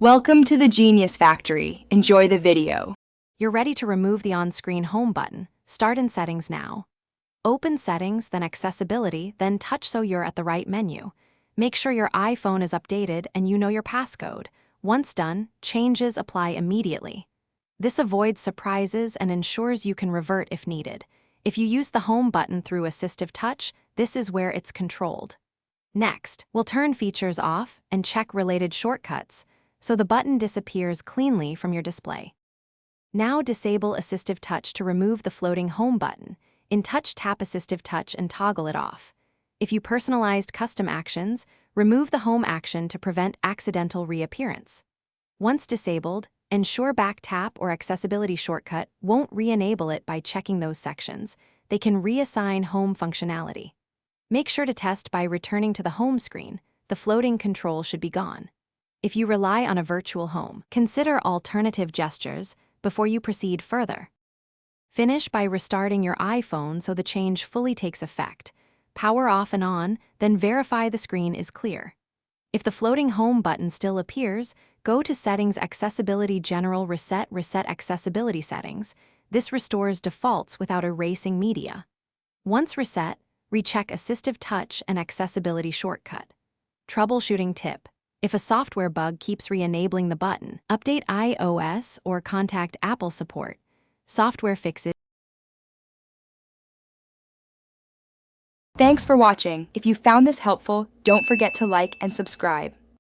Welcome to the Genius Factory. Enjoy the video. You're ready to remove the on-screen home button. Start in Settings now. Open Settings, then Accessibility, then touch so you're at the right menu. Make sure your iPhone is updated and you know your passcode. Once done, changes apply immediately. This avoids surprises and ensures you can revert if needed. If you use the home button through assistive touch, this is where it's controlled. Next, we'll turn features off and check related shortcuts, so the button disappears cleanly from your display. Now disable Assistive Touch to remove the floating home button. In Touch, tap Assistive Touch and toggle it off. If you personalized custom actions, remove the home action to prevent accidental reappearance. Once disabled, ensure Back Tap or Accessibility shortcut won't re-enable it by checking those sections. They can reassign home functionality. Make sure to test by returning to the home screen. The floating control should be gone. If you rely on a virtual home, consider alternative gestures before you proceed further. Finish by restarting your iPhone so the change fully takes effect. Power off and on, then verify the screen is clear. If the floating home button still appears, go to Settings, Accessibility, General, Reset Accessibility Settings. This restores defaults without erasing media. Once reset, recheck Assistive Touch and Accessibility shortcut. Troubleshooting tip. If a software bug keeps re-enabling the button, update iOS or contact Apple support. Software fixes. Thanks for watching. If you found this helpful, don't forget to like and subscribe.